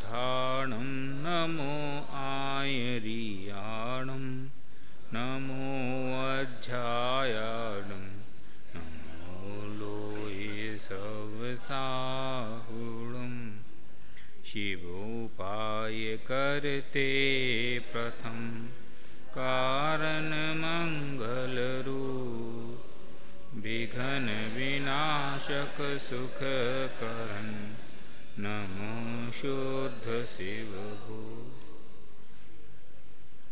घाणं नमो आयर्याणं नमो वज्रायणं नमो लोये सवसाहुणं शिवोपाय करते प्रथम कारण मंगल रूप विघ्न विनाशक सुख करण नमो शुद्ध शिव भो।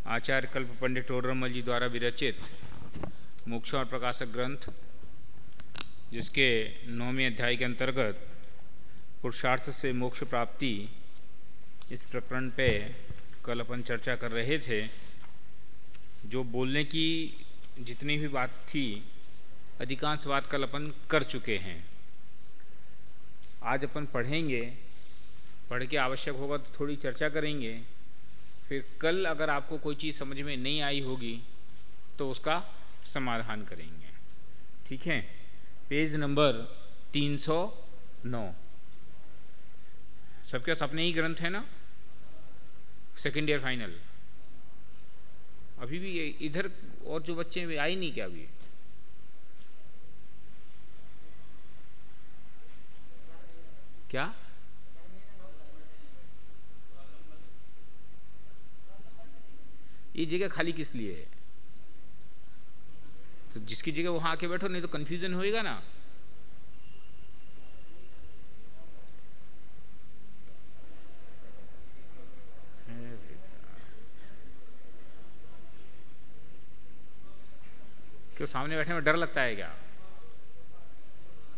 आचार्य कल्प पंडित टोडरमल जी द्वारा विरचित मोक्ष और प्रकाशक ग्रंथ, जिसके 9वें अध्याय के अंतर्गत पुरुषार्थ से मोक्ष प्राप्ति, इस प्रकरण पे कल अपन चर्चा कर रहे थे। जो बोलने की जितनी भी बात थी, अधिकांश बात कल अपन कर चुके हैं। आज अपन पढ़ेंगे, पढ़ के आवश्यक होगा तो थोड़ी चर्चा करेंगे। फिर कल अगर आपको कोई चीज़ समझ में नहीं आई होगी तो उसका समाधान करेंगे। ठीक है, पेज नंबर 309। सबके पास अपने ही ग्रंथ है ना, सेकेंड ईयर फाइनल। अभी भी इधर और जो बच्चे हैं वे आए नहीं क्या अभी? क्या ये जगह खाली किस लिए है? तो जिसकी जगह वहां आके बैठो, नहीं तो कंफ्यूजन होएगा ना। क्यों सामने बैठने में डर लगता है क्या?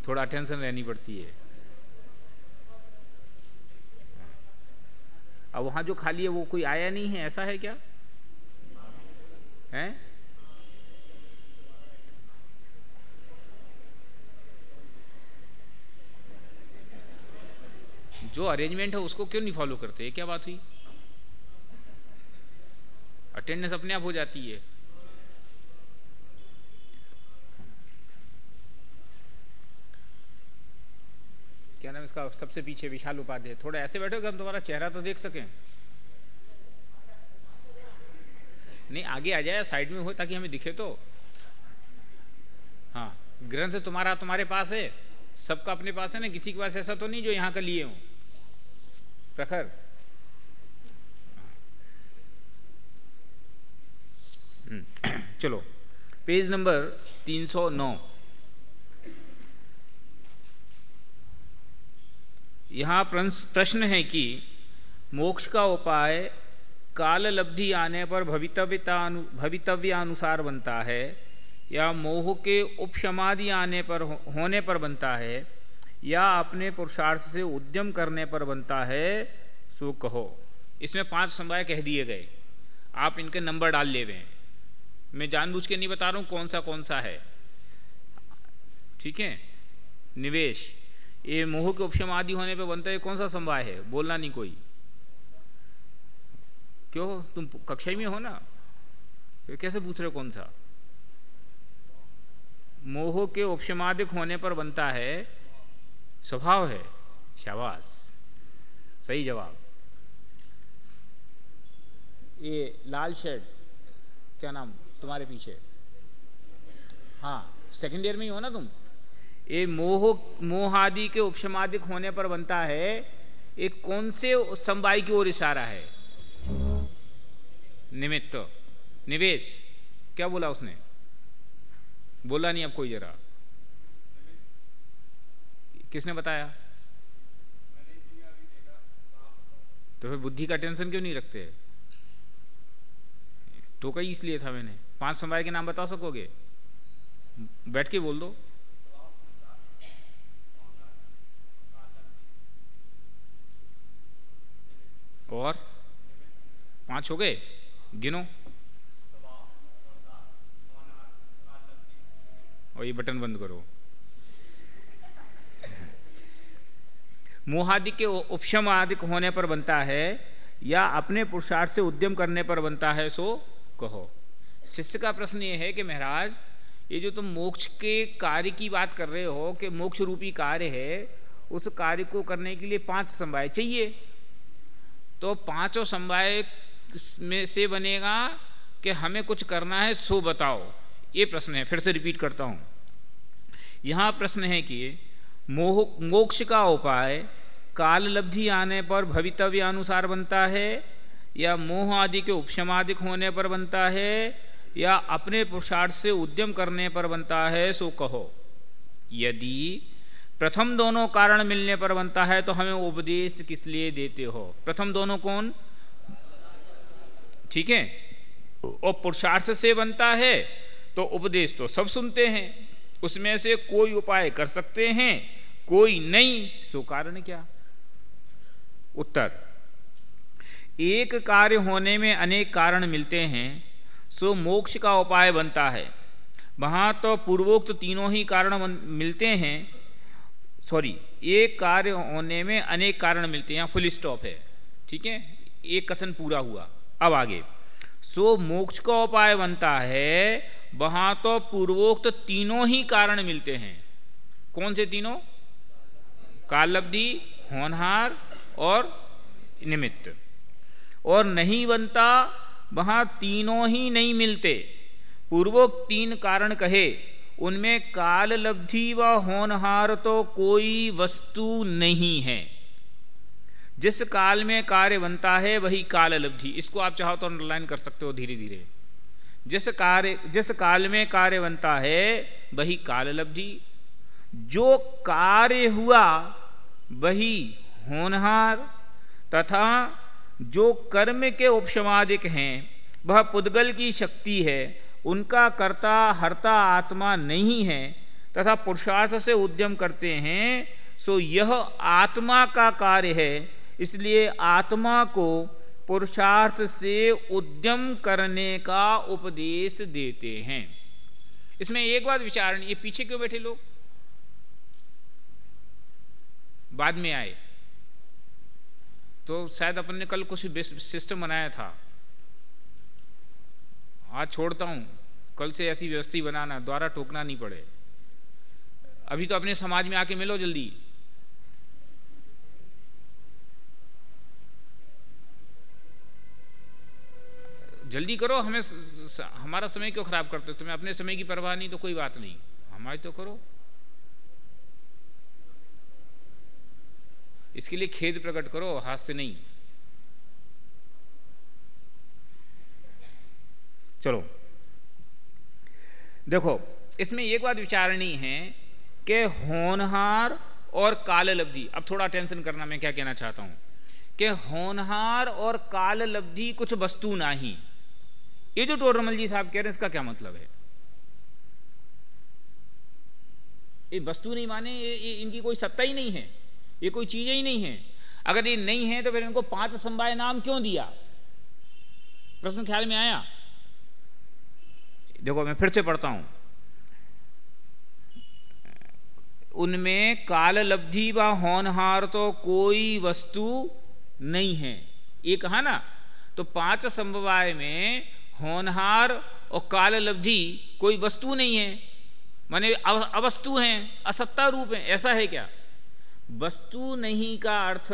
थोड़ा अटेंशन रहनी पड़ती है। अब वहां जो खाली है वो कोई आया नहीं है, ऐसा है क्या? है जो अरेंजमेंट है उसको क्यों नहीं फॉलो करते? क्या बात हुई? अटेंडेंस अपने आप हो जाती है। क्या नाम इसका, सबसे पीछे विशाल उपाध्याय। थोड़ा ऐसे बैठो कि हम तुम्हारा चेहरा तो देख सकें। नहीं, आगे आ जाए, साइड में हो ताकि हमें दिखे तो। हाँ, ग्रंथ तुम्हारा तुम्हारे पास है, सबका अपने पास है ना। किसी के पास ऐसा तो नहीं जो यहाँ का लिए हो। प्रखर चलो, पेज नंबर 309। यहाँ प्रश्न है कि मोक्ष का उपाय काल लब्धि आने पर भवितव्यानुसार बनता है या मोह के उपशमादि आने पर होने पर बनता है या अपने पुरुषार्थ से उद्यम करने पर बनता है, सो कहो। इसमें 5 समवाय कह दिए गए, आप इनके नंबर डाल ले रहे। मैं जानबूझ के नहीं बता रहा हूँ कौन सा है। ठीक है, निवेश ये मोह के उपशम आदि होने पे बनता है, कौन सा समवाय है? बोलना नहीं कोई। क्यों, तुम कक्षा में हो ना, फिर कैसे पूछ रहे कौन सा? मोह के उपशमादिक होने पर बनता है, स्वभाव है। शाबाश, सही जवाब। ये लाल शर्ट, क्या नाम तुम्हारे पीछे? हाँ, सेकंड ईयर में ही हो ना तुम। ये मोह आदि के उपशमादिक होने पर बनता है, एक कौन से समवाय की ओर इशारा है? निमित्त, निवेश। क्या बोला उसने? बोला नहीं अब कोई, जरा किसने बताया? तो फिर बुद्धि का टेंशन क्यों नहीं रखते? तो कहीं इसलिए था मैंने। 5 समवाय के नाम बता सकोगे? बैठ के बोल दो। और 5 हो गए, गिनो। और ये बटन बंद करो। मोहादि के उपशम आदिक होने पर बनता है या अपने पुरुषार्थ से उद्यम करने पर बनता है, सो कहो। शिष्य का प्रश्न ये है कि महाराज, ये जो तुम मोक्ष के कार्य की बात कर रहे हो कि मोक्ष रूपी कार्य है, उस कार्य को करने के लिए 5 समवाय चाहिए। तो पांचों समवाय में से बनेगा कि हमें कुछ करना है सो बताओ, ये प्रश्न है। फिर से रिपीट करता हूँ। यहाँ प्रश्न है कि मोक्ष का उपाय काल लब्धि आने पर भवितव्य अनुसार बनता है, या मोह आदि के उपशमादिक होने पर बनता है, या अपने पुरुषार्थ से उद्यम करने पर बनता है, सो कहो। यदि प्रथम दोनों कारण मिलने पर बनता है तो हमें उपदेश किस लिए देते हो? प्रथम दोनों कौन? ठीक है। और पुरुषार्थ से बनता है तो उपदेश तो सब सुनते हैं, उसमें से कोई उपाय कर सकते हैं, कोई नहीं, सो कारण क्या? उत्तर, एक कार्य होने में अनेक कारण मिलते हैं, सो मोक्ष का उपाय बनता है। वहाँ तो पूर्वोक्त तीनों ही कारण मिलते हैं, एक कार्य होने में अनेक कारण मिलते हैं, यहाँ फुल स्टॉप है। ठीक है, एक कथन पूरा हुआ। अब आगे, सो मोक्ष का उपाय बनता है, वहाँ तो पूर्वोक्त तीनों ही कारण मिलते हैं। कौन से तीनों? काल लब्धि, होनहार और निमित्त। और नहीं बनता, वहाँ तीनों ही नहीं मिलते। पूर्वोक्त तीन कारण कहे, उनमें काल लब्धि व होनहार तो कोई वस्तु नहीं है। जिस काल में कार्य बनता है वही काल लब्धि। इसको आप चाहो तो अंडरलाइन कर सकते हो धीरे धीरे। जिस काल में कार्य बनता है वही काल लब्धि। जो कार्य हुआ वही होनहार, तथा जो कर्म के उपशमादिक हैं वह पुद्गल की शक्ति है, उनका कर्ता हर्ता आत्मा नहीं है, तथा पुरुषार्थ से उद्यम करते हैं, सो यह आत्मा का कार्य है। इसलिए आत्मा को पुरुषार्थ से उद्यम करने का उपदेश देते हैं। इसमें एक बात विचारणी, ये पीछे क्यों बैठे लोग? बाद में आए तो शायद अपन ने कल कुछ सिस्टम बनाया था, आज छोड़ता हूं, कल से ऐसी व्यवस्था बनाना, द्वारा टोकना नहीं पड़े। अभी तो अपने समाज में आके मिलो जल्दी। जल्दी करो, हमारा समय क्यों खराब करते हो? तुम्हें अपने समय की परवाह नहीं तो कोई बात नहीं, हमारी तो करो। इसके लिए खेद प्रकट करो, हाथ से नहीं। चलो देखो, इसमें एक बात विचारणी है कि होनहार और काल लब्धि। अब थोड़ा टेंशन करना, मैं क्या कहना चाहता हूं कि होनहार और काल लब्धि कुछ वस्तु नहीं। ये जो टोडरमल जी साहब कह रहे हैं, इसका क्या मतलब है? ये वस्तु नहीं माने, ये इनकी कोई सत्ता ही नहीं है, ये कोई चीज ही नहीं है। अगर ये नहीं है तो फिर इनको पांच समवाय नाम क्यों दिया? प्रश्न ख्याल में आया? देखो मैं फिर से पढ़ता हूं। उनमें काल लब्धि व होनहार तो कोई वस्तु नहीं है, ये कहा ना। तो पांच समवाय में होनहार और काल लब्धि कोई वस्तु नहीं है, माने अवस्तु हैं, असत्ता रूप है। ऐसा है क्या? वस्तु नहीं का अर्थ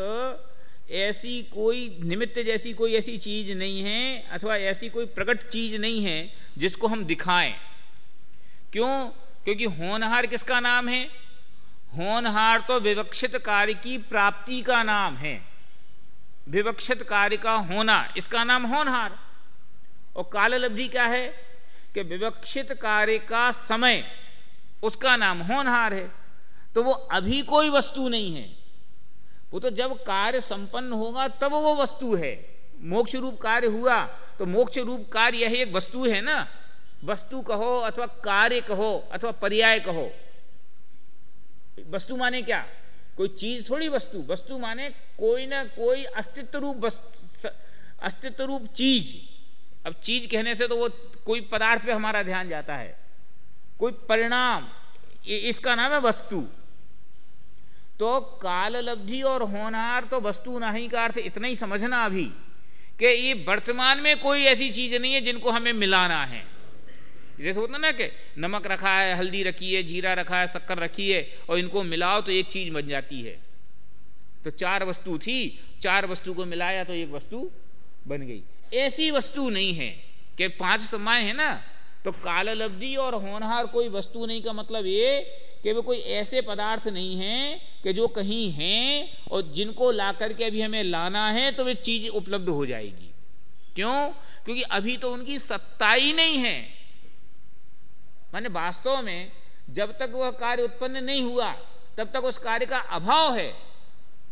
ऐसी कोई निमित्त जैसी कोई ऐसी चीज नहीं है, अथवा ऐसी कोई प्रकट चीज नहीं है जिसको हम दिखाएं। क्यों? क्योंकि होनहार किसका नाम है? होनहार तो विवक्षित कार्य की प्राप्ति का नाम है। विवक्षित कार्य का होना, इसका नाम होनहार। और काल लब्धि क्या है? कि विवक्षित कार्य का समय, उसका नाम होनहार है। तो वो अभी कोई वस्तु नहीं है, वो तो जब कार्य संपन्न होगा तब वो वस्तु है। मोक्ष रूप कार्य हुआ तो मोक्ष रूप कार्य यही एक वस्तु है ना। वस्तु कहो अथवा कार्य कहो अथवा पर्याय कहो। वस्तु माने क्या? कोई चीज थोड़ी वस्तु। वस्तु माने कोई ना कोई अस्तित्व रूप चीज। अब चीज कहने से तो वो कोई पदार्थ पे हमारा ध्यान जाता है, कोई परिणाम, इसका नाम है वस्तु। तो काल लब्धि और होनहार तो वस्तु नहीं का अर्थ इतना ही समझना अभी कि ये वर्तमान में कोई ऐसी चीज नहीं है जिनको हमें मिलाना है। जैसे होता ना कि नमक रखा है, हल्दी रखी है, जीरा रखा है, शक्कर रखी है, और इनको मिलाओ तो एक चीज बन जाती है। तो 4 वस्तु थी, 4 वस्तु को मिलाया तो एक वस्तु बन गई। ऐसी वस्तु नहीं है कि 5 समाय है ना, तो काललब्धि और होनहार कोई वस्तु नहीं का मतलब ये कि वो कोई ऐसे पदार्थ नहीं हैं कि जो कहीं हैं और जिनको ला करके अभी हमें लाना है तो वे चीज़ उपलब्ध हो जाएगी। क्यों? क्योंकि अभी तो उनकी सत्ता ही नहीं है। माने वास्तव में जब तक वह कार्य उत्पन्न नहीं हुआ तब तक उस कार्य का अभाव है।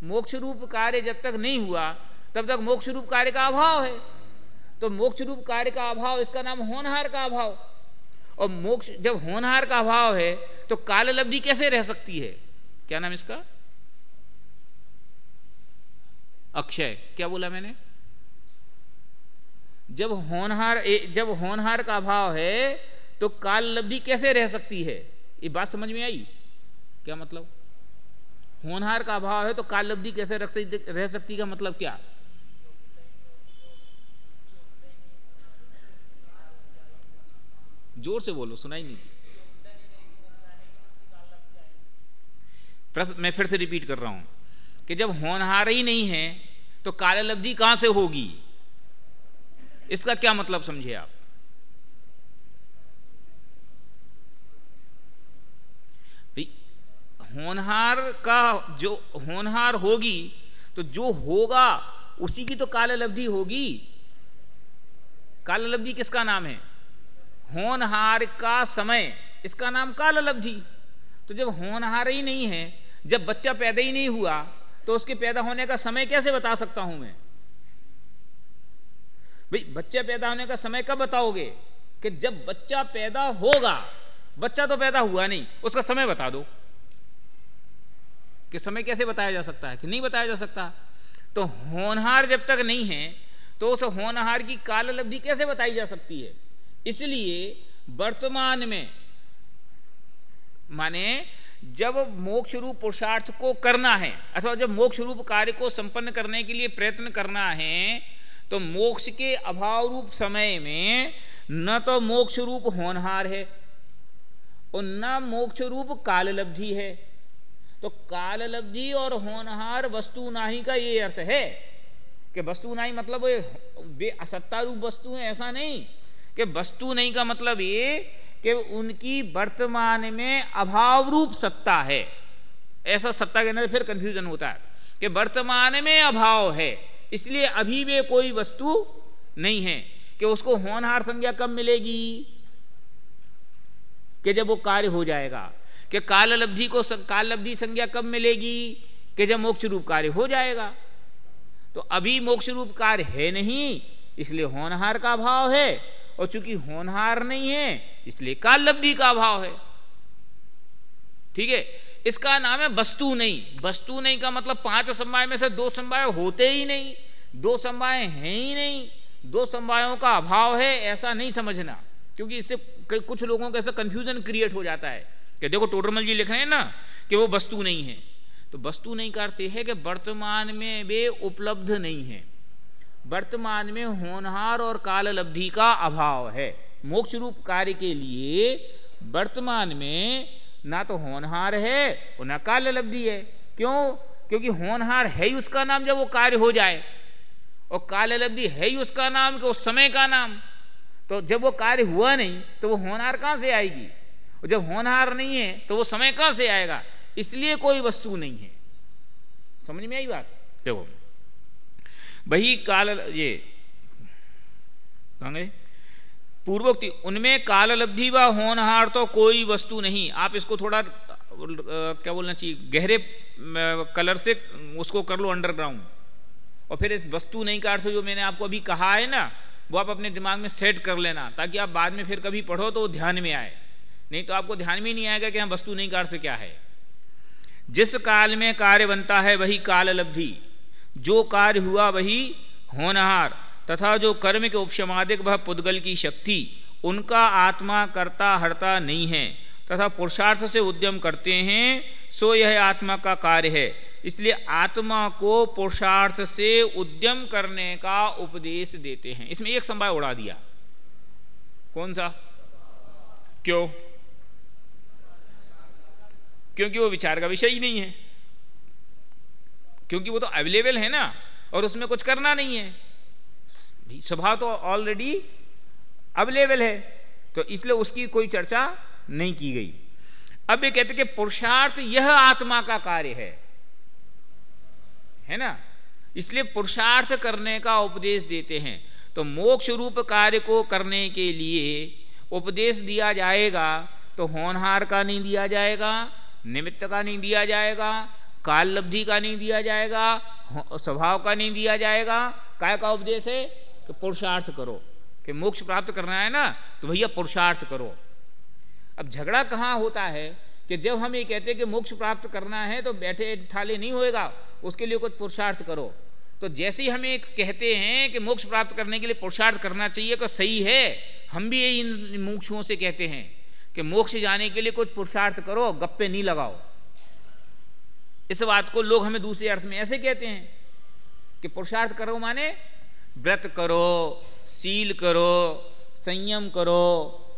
मोक्ष रूप कार्य जब तक नहीं हुआ तब तक मोक्ष रूप कार्य का अभाव है। तो मोक्ष रूप कार्य का अभाव, इसका नाम होनहार का अभाव। और मोक्ष जब होनहार का अभाव है तो काललब्धि कैसे रह सकती है? क्या नाम इसका? अक्षय। क्या बोला मैंने? जब होनहार का अभाव है तो काललब्धि कैसे रह सकती है? ये बात समझ में आई? क्या मतलब? होनहार का अभाव है तो काललब्धि कैसे रह सकती का मतलब क्या? जोर से बोलो, सुनाई नहीं। प्रश्न मैं फिर से रिपीट कर रहा हूं कि जब होनहार ही नहीं है तो काललब्धि कहां से होगी? इसका क्या मतलब समझे आप? होनहार का जो होनहार होगी तो जो होगा उसी की तो काललब्धि होगी। काललब्धि किसका नाम है? होनहार का समय, इसका नाम काललब्धि। तो जब होनहार ही नहीं है, जब बच्चा पैदा ही नहीं हुआ तो उसके पैदा होने का समय कैसे बता सकता हूं मैं? भाई बच्चा पैदा होने का समय कब बताओगे? कि जब बच्चा पैदा होगा। बच्चा तो पैदा हुआ नहीं, उसका समय बता दो। कि समय कैसे बताया जा सकता है? कि नहीं बताया जा सकता। तो होनहार जब तक नहीं है तो उस होनहार की काललब्धि कैसे बताई जा सकती है? इसलिए वर्तमान में, माने जब मोक्ष रूप पुरुषार्थ को करना है अथवा जब मोक्ष रूप कार्य को संपन्न करने के लिए प्रयत्न करना है तो मोक्ष के अभाव रूप समय में न तो मोक्ष रूप होनहार है और न मोक्ष रूप काललब्धि है। तो काललब्धि और होनहार वस्तु नाही का ये अर्थ है कि वस्तु नाही मतलब वे असत्ता रूप वस्तु हैं, ऐसा नहीं। कि वस्तु नहीं का मतलब ये कि उनकी वर्तमान में अभाव रूप सत्ता है। ऐसा सत्ता कहने से फिर कंफ्यूजन होता है कि वर्तमान में अभाव है, इसलिए अभी वे कोई वस्तु नहीं है। कि उसको होनहार संज्ञा कब मिलेगी? कि जब वो कार्य हो जाएगा। कि काललब्धि को काललब्धि संज्ञा कब मिलेगी? कि जब मोक्ष रूप कार्य हो जाएगा। तो अभी मोक्ष रूप कार्य है नहीं, इसलिए होनहार का अभाव है, और चूंकि होनहार नहीं है इसलिए काललब्धि का अभाव है। ठीक है, इसका नाम है वस्तु नहीं। वस्तु नहीं का मतलब 5 समवाय में से 2 समवाय होते ही नहीं, 2 समवाय हैं ही नहीं, 2 समवायों का अभाव है, ऐसा नहीं समझना। क्योंकि इससे कुछ लोगों को ऐसा कंफ्यूजन क्रिएट हो जाता है कि देखो टोडरमल जी लिख रहे हैं ना कि वो वस्तु नहीं है। तो वस्तु नहीं का अर्थ है कि वर्तमान में वे उपलब्ध नहीं है। वर्तमान में होनहार और काललब्धि का अभाव है। मोक्ष रूप कार्य के लिए वर्तमान में ना तो होनहार है और ना काललब्धि है। क्यों? क्योंकि होनहार है ही उसका नाम जब वो कार्य हो जाए, और काललब्धि है ही उसका नाम कि उस समय का नाम। तो जब वो कार्य हुआ नहीं तो वो होनहार कहाँ से आएगी? और जब होनहार नहीं है तो वो समय कहाँ से आएगा? इसलिए कोई वस्तु नहीं है। समझ में आई बात? देखो वही काल, ये कहेंगे पूर्वोक्ति, उनमें काललब्धि व होनहार तो कोई वस्तु नहीं। आप इसको थोड़ा क्या बोलना चाहिए, गहरे कलर से उसको कर लो अंडरग्राउंड, और फिर इस वस्तु नहीं का अर्थ जो मैंने आपको अभी कहा है ना वो आप अपने दिमाग में सेट कर लेना, ताकि आप बाद में फिर कभी पढ़ो तो वो ध्यान में आए। नहीं तो आपको ध्यान में नहीं आएगा कि हाँ वस्तु नहीं का अर्थ क्या है। जिस काल में कार्य बनता है वही काललब्धि, जो कार्य हुआ वही होनहार, तथा जो कर्म के उपशमादिक वह पुद्गल की शक्ति, उनका आत्मा कर्ता हर्ता नहीं है, तथा पुरुषार्थ से उद्यम करते हैं, सो यह आत्मा का कार्य है। इसलिए आत्मा को पुरुषार्थ से उद्यम करने का उपदेश देते हैं। इसमें एक समवाय उड़ा दिया। कौन सा? क्यों? क्योंकि वो विचार का विषय ही नहीं है। क्योंकि वो तो अवेलेबल है ना, और उसमें कुछ करना नहीं है, स्वभाव तो ऑलरेडी अवेलेबल है, तो इसलिए उसकी कोई चर्चा नहीं की गई। अब ये कहते कि पुरुषार्थ यह आत्मा का कार्य है ना, इसलिए पुरुषार्थ करने का उपदेश देते हैं। तो मोक्ष रूप कार्य को करने के लिए उपदेश दिया जाएगा तो होनहार का नहीं दिया जाएगा, निमित्त का नहीं दिया जाएगा, काल लब्धि का नहीं दिया जाएगा, स्वभाव का नहीं दिया जाएगा। काय का उपदेश है कि पुरुषार्थ करो, कि मोक्ष प्राप्त करना है ना तो भैया पुरुषार्थ करो। अब झगड़ा कहाँ होता है कि जब हम ये कहते हैं कि मोक्ष प्राप्त करना है तो बैठे ठाले नहीं होएगा, उसके लिए कुछ पुरुषार्थ करो। तो जैसे ही हम एक कहते हैं कि मोक्ष प्राप्त करने के लिए पुरुषार्थ करना चाहिए तो सही है, हम भी यही इन मुमुक्षुओं से कहते हैं कि मोक्ष जाने के लिए कुछ पुरुषार्थ करो, गप्पे नहीं लगाओ। इस बात को लोग हमें दूसरे अर्थ में ऐसे कहते हैं कि पुरुषार्थ करो माने व्रत करो, सील करो, संयम करो,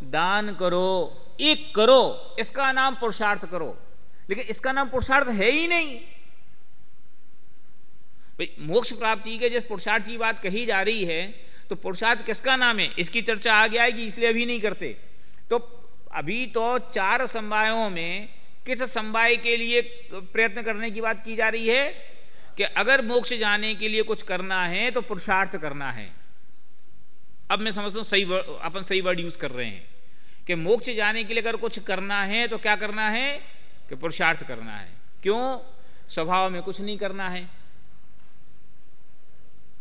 दान करो, एक करो, इसका नाम पुरुषार्थ करो। लेकिन इसका नाम पुरुषार्थ है ही नहीं भाई। मोक्ष प्राप्ति के जिस पुरुषार्थ की बात कही जा रही है तो पुरुषार्थ किसका नाम है, इसकी चर्चा आगे आएगी, इसलिए अभी नहीं करते। तो अभी तो 4 समवायों में किस समवाय के लिए प्रयत्न करने की बात की जा रही है कि अगर मोक्ष जाने के लिए कुछ करना है तो पुरुषार्थ करना है। अब मैं समझता हूँ अपन सही वर्ड यूज कर रहे हैं कि मोक्ष जाने के लिए अगर कुछ करना है तो क्या करना है कि पुरुषार्थ करना है। क्यों? स्वभाव में कुछ नहीं करना है,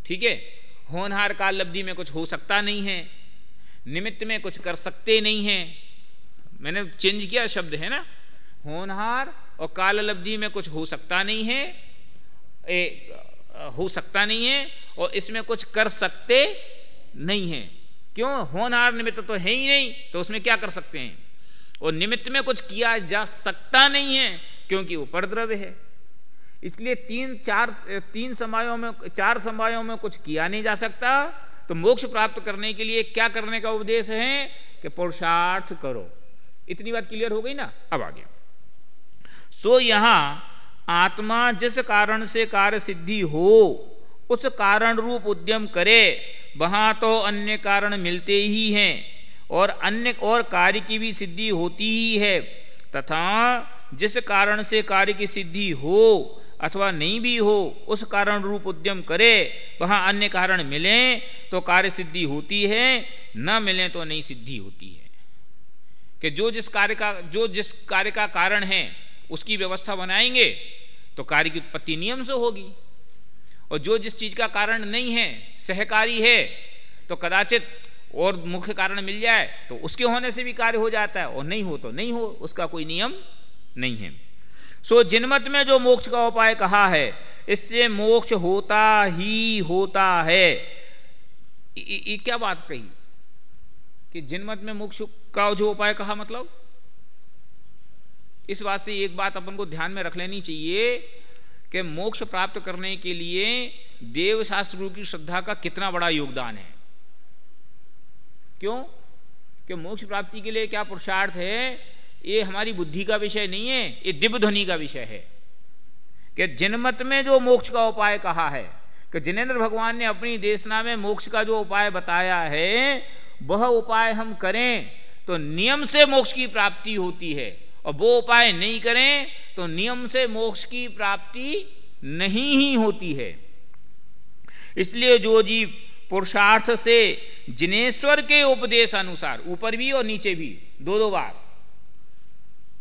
ठीक है, होनहार काल लब्धि में कुछ हो सकता नहीं है, निमित्त में कुछ कर सकते नहीं है, मैंने चेंज किया शब्द है ना, होनहार और काल लब्धि में कुछ हो सकता नहीं है, हो सकता नहीं है, और इसमें कुछ कर सकते नहीं है। क्यों? होनहार निमित्त तो है ही नहीं, तो उसमें क्या कर सकते हैं, और निमित्त में कुछ किया जा सकता नहीं है क्योंकि वो परद्रव्य है। इसलिए 4 समवायों में कुछ किया नहीं जा सकता। तो मोक्ष प्राप्त करने के लिए क्या करने का उपदेश है कि पुरुषार्थ करो। इतनी बात क्लियर हो गई ना। अब आ गया सो यहां आत्मा जिस कारण से कार्य सिद्धि हो उस कारण रूप उद्यम करे, वहां तो अन्य कारण मिलते ही हैं और अन्य और कार्य की भी सिद्धि होती ही है, तथा जिस कारण से कार्य की सिद्धि हो अथवा नहीं भी हो उस कारण रूप उद्यम करे, वहां अन्य कारण मिले तो कार्य सिद्धि होती है, न मिले तो नहीं सिद्धि होती है। कि जो जिस कार्य का कारण है उसकी व्यवस्था बनाएंगे तो कार्य की उत्पत्ति नियम से होगी, और जो जिस चीज का कारण नहीं है, सहकारी है, तो कदाचित और मुख्य कारण मिल जाए तो उसके होने से भी कार्य हो जाता है, और नहीं हो तो नहीं हो, उसका कोई नियम नहीं है। सो जिनमत में जो मोक्ष का उपाय कहा है इससे मोक्ष होता ही होता है। ये क्या बात कही कि जिनमत में मोक्ष का जो उपाय कहा, मतलब इस बात से एक बात अपन को ध्यान में रख लेनी चाहिए कि मोक्ष प्राप्त करने के लिए देव शास्त्रों की श्रद्धा का कितना बड़ा योगदान है। क्यों? कि मोक्ष प्राप्ति के लिए क्या पुरुषार्थ है ये हमारी बुद्धि का विषय नहीं है, ये दिव्य ध्वनि का विषय है। कि जिनमत में जो मोक्ष का उपाय कहा है, कि जिनेंद्र भगवान ने अपनी देशना में मोक्ष का जो उपाय बताया है वह उपाय हम करें तो नियम से मोक्ष की प्राप्ति होती है, और वो उपाय नहीं करें तो नियम से मोक्ष की प्राप्ति नहीं ही होती है। इसलिए जो जीव पुरुषार्थ से जिनेश्वर के उपदेश अनुसार, ऊपर भी और नीचे भी 2 बार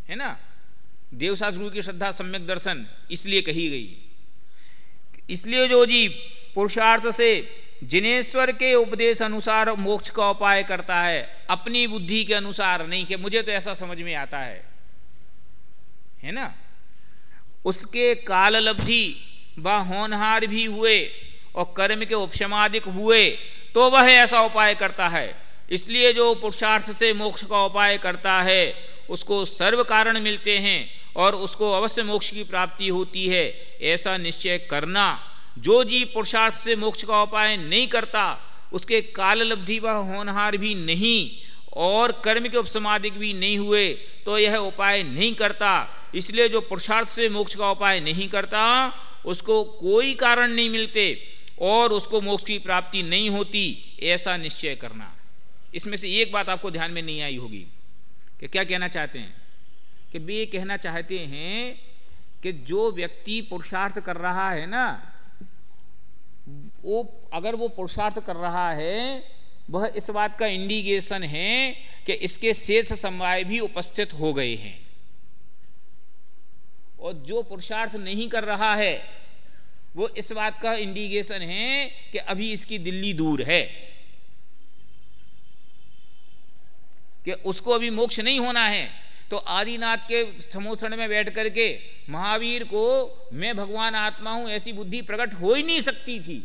है ना, देवशास्त्र गुरु की श्रद्धा सम्यक दर्शन इसलिए कही गई। इसलिए जो जीव पुरुषार्थ से जिनेश्वर के उपदेश अनुसार मोक्ष का उपाय करता है, अपनी बुद्धि के अनुसार नहीं कि मुझे तो ऐसा समझ में आता है ना, उसके काल लब्धि व होनहार भी हुए और कर्म के उपशमादिक हुए तो वह ऐसा उपाय करता है। इसलिए जो पुरुषार्थ से मोक्ष का उपाय करता है उसको सर्व कारण मिलते हैं और उसको अवश्य मोक्ष की प्राप्ति होती है, ऐसा निश्चय करना। जो जीव पुरुषार्थ से मोक्ष का उपाय नहीं करता उसके काल लब्धि व होनहार भी नहीं और कर्म के उपसमादिक भी नहीं हुए तो यह उपाय नहीं करता। इसलिए जो पुरुषार्थ से मोक्ष का उपाय नहीं करता उसको कोई कारण नहीं मिलते और उसको मोक्ष की प्राप्ति नहीं होती, ऐसा निश्चय करना। इसमें से एक बात आपको ध्यान में नहीं आई होगी कि क्या कहना चाहते हैं, कि वे ये कहना चाहते हैं कि जो व्यक्ति पुरुषार्थ कर रहा है ना, वो अगर वो पुरुषार्थ कर रहा है, वह इस बात का इंडिकेशन है कि इसके शेष समवाय भी उपस्थित हो गए हैं, और जो पुरुषार्थ नहीं कर रहा है वो इस बात का इंडिकेशन है कि अभी इसकी दिल्ली दूर है, कि उसको अभी मोक्ष नहीं होना है। तो आदिनाथ के समोसण में बैठ करके महावीर को मैं भगवान आत्मा हूं ऐसी बुद्धि प्रकट हो ही नहीं सकती थी।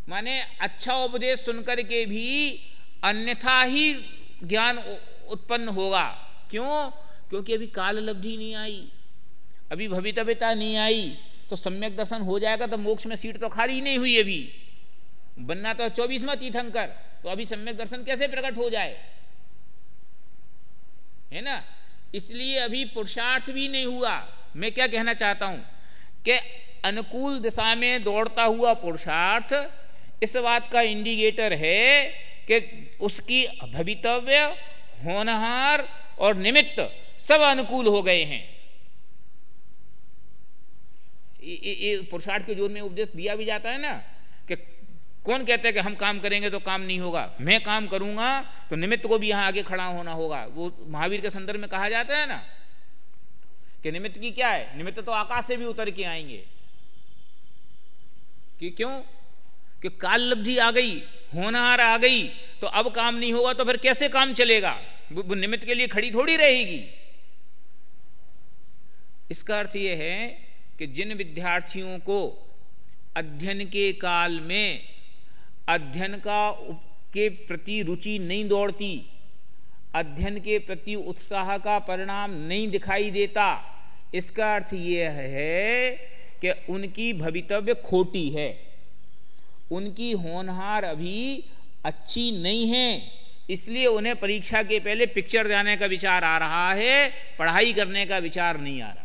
माने अच्छा उपदेश सुनकर के भी अन्यथा ही ज्ञान उत्पन्न होगा। क्यों? क्योंकि अभी काल लब्धि नहीं आई, अभी भवितव्यता नहीं आई, तो सम्यक दर्शन हो जाएगा तो मोक्ष में सीट तो खाली नहीं हुई। अभी बनना तो 24वां तीर्थंकर, तो अभी सम्यक दर्शन कैसे प्रकट हो जाए, है ना। इसलिए अभी पुरुषार्थ भी नहीं हुआ। मैं क्या कहना चाहता हूं कि अनुकूल दिशा में दौड़ता हुआ पुरुषार्थ इस बात का इंडिकेटर है कि उसकी भवितव्य, होनहार और निमित्त सब अनुकूल हो गए हैं। ये पुरुषार्थ के जोर में उपदेश दिया भी जाता है ना, कि कौन कहता है कि हम काम करेंगे तो काम नहीं होगा, मैं काम करूंगा तो निमित्त को भी यहां आगे खड़ा होना होगा। वो महावीर के संदर्भ में कहा जाता है ना कि निमित्त की क्या है, निमित्त तो आकाश से भी उतर के आएंगे। कि क्यों? कि काल लब्धि आ गई, होनहार आ गई, तो अब काम नहीं होगा तो फिर कैसे काम चलेगा, वो निमित्त के लिए खड़ी थोड़ी रहेगी। इसका अर्थ यह है कि जिन विद्यार्थियों को अध्ययन के काल में अध्ययन के प्रति रुचि नहीं दौड़ती, अध्ययन के प्रति उत्साह का परिणाम नहीं दिखाई देता, इसका अर्थ यह है कि उनकी भवितव्य खोटी है, उनकी होनहार अभी अच्छी नहीं है। इसलिए उन्हें परीक्षा के पहले पिक्चर जाने का विचार आ रहा है, पढ़ाई करने का विचार नहीं आ रहा।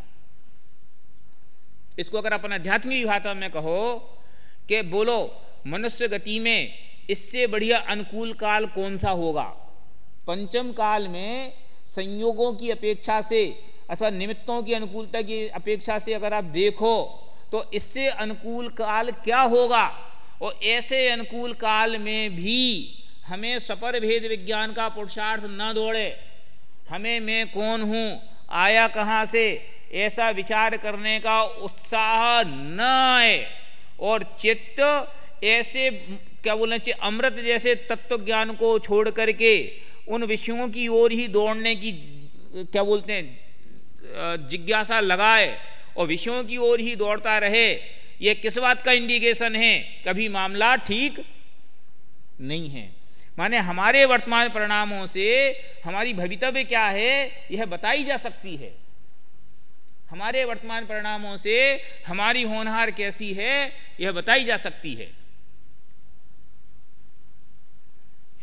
इसको अगर अपन आध्यात्मिक भाषा में कहो कि बोलो मनुष्य गति में इससे बढ़िया अनुकूल काल कौन सा होगा। पंचम काल में संयोगों की अपेक्षा से अथवा निमित्तों की अनुकूलता की अपेक्षा से अगर आप देखो तो इससे अनुकूल काल क्या होगा। और ऐसे अनुकूल काल में भी हमें सपर भेद विज्ञान का पुरुषार्थ न दौड़े, हमें मैं कौन हूँ, आया कहाँ से, ऐसा विचार करने का उत्साह न आए, और चित्त ऐसे क्या बोलना चाहिए अमृत जैसे तत्व ज्ञान को छोड़ करके उन विषयों की ओर ही दौड़ने की क्या बोलते हैं जिज्ञासा लगाए और विषयों की ओर ही दौड़ता रहे, यह किस बात का इंडिकेशन है? कभी मामला ठीक नहीं है। माने हमारे वर्तमान परिणामों से हमारी भवितव्य क्या है यह बताई जा सकती है, हमारे वर्तमान परिणामों से हमारी होनहार कैसी है यह बताई जा सकती है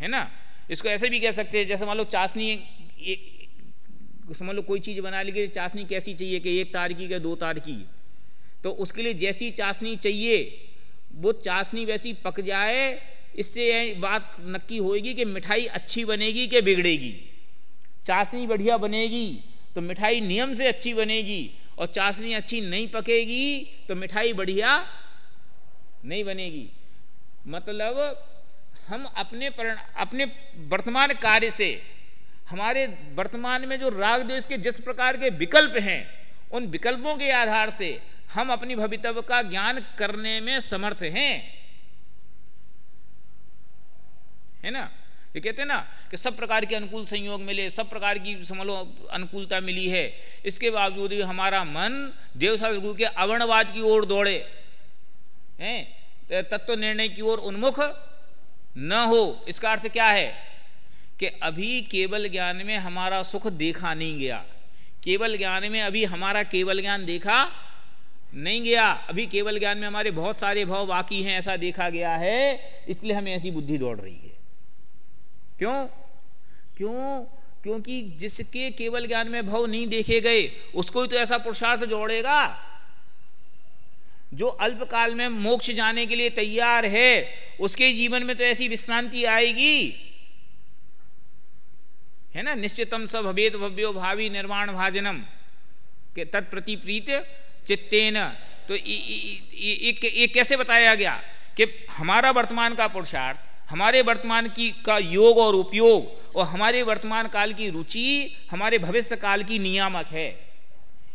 ना। इसको ऐसे भी कह सकते हैं, जैसे मान लो चाशनी, समझ लो कोई चीज़ बना ली, चाशनी कैसी चाहिए कि 1 तार की या 2 तार की, तो उसके लिए जैसी चाशनी चाहिए वो चाशनी वैसी पक जाए, इससे बात नक्की होएगी कि मिठाई अच्छी बनेगी कि बिगड़ेगी। चाशनी बढ़िया बनेगी तो मिठाई नियम से अच्छी बनेगी, और चाशनी अच्छी नहीं पकेगी तो मिठाई बढ़िया नहीं बनेगी। मतलब हम अपने वर्तमान कार्य से, हमारे वर्तमान में जो राग द्वेष के जिस प्रकार के विकल्प हैं, उन विकल्पों के आधार से हम अपनी भवितव्य का ज्ञान करने में समर्थ हैं, है ना। ये कहते हैं ना कि सब प्रकार के अनुकूल संयोग मिले, सब प्रकार की समझ लो अनुकूलता मिली है, इसके बावजूद भी हमारा मन देवशास्त्र गुरु के अवर्णवाद की ओर दौड़े हैं, तत्व निर्णय की ओर उन्मुख न हो। इसका अर्थ क्या है कि अभी केवल ज्ञान में हमारा सुख देखा नहीं गया, केवल ज्ञान में अभी हमारा केवल ज्ञान देखा नहीं गया, अभी केवल ज्ञान में हमारे बहुत सारे भाव बाकी हैं, ऐसा देखा गया है। इसलिए हमें ऐसी बुद्धि दौड़ रही है। क्यों? क्योंकि जिसके केवल ज्ञान में भाव नहीं देखे गए उसको ही तो ऐसा पुरुषार्थ जोड़ेगा। जो अल्पकाल में मोक्ष जाने के लिए तैयार है उसके जीवन में तो ऐसी विश्रांति आएगी, है ना। निश्चितम स भवेत भव्यो भावी निर्वाण भाजनम के तत्प्रति प्रीत चित्तेन। तो ये कैसे बताया गया कि हमारा वर्तमान का पुरुषार्थ, हमारे वर्तमान की का योग और उपयोग और हमारे वर्तमान काल की रुचि हमारे भविष्य काल की नियामक है।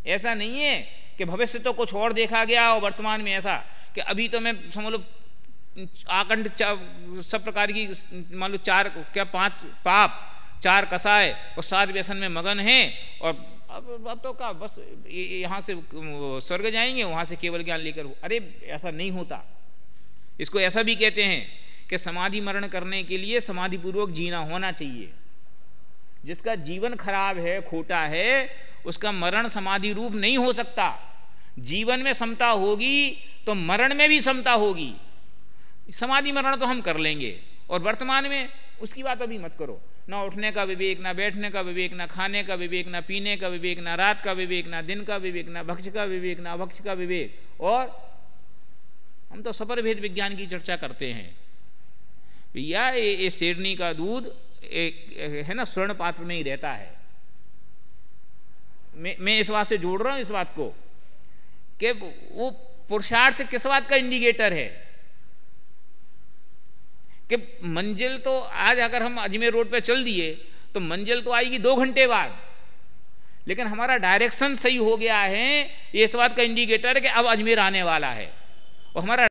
ऐसा नहीं है कि भविष्य तो कुछ और देखा गया और वर्तमान में ऐसा कि अभी तो मैं समझ लो आकंठ सब प्रकार की मान लो 4 क्या 5 पाप 4 कसाय और 7 व्यसन में मगन हैं और अब तो क्या बस यहाँ से स्वर्ग जाएंगे, वहाँ से केवल ज्ञान लेकर। अरे ऐसा नहीं होता। इसको ऐसा भी कहते हैं कि समाधि मरण करने के लिए समाधि पूर्वक जीना होना चाहिए। जिसका जीवन खराब है, खोटा है, उसका मरण समाधि रूप नहीं हो सकता। जीवन में समता होगी तो मरण में भी समता होगी। समाधि मरण तो हम कर लेंगे और वर्तमान में उसकी बात अभी मत करो। ना उठने का विवेक, ना बैठने का विवेक, ना खाने का विवेक, ना पीने का विवेक, ना रात का विवेक, ना दिन का विवेक, ना भक्ष का विवेक, ना अभक्ष का विवेक। और हम तो सपर भेद विज्ञान की चर्चा करते हैं। भैया ये शेरनी का दूध एक है ना स्वर्ण पात्र में ही रहता है। मैं इस बात से जोड़ रहा हूं इस बात को कि वो पुरुषार्थ किस बात का इंडिकेटर है कि मंजिल तो आज अगर हम अजमेर रोड पे चल दिए तो मंजिल तो आएगी 2 घंटे बाद, लेकिन हमारा डायरेक्शन सही हो गया है, ये इस बात का इंडिकेटर है कि अब अजमेर आने वाला है। और हमारा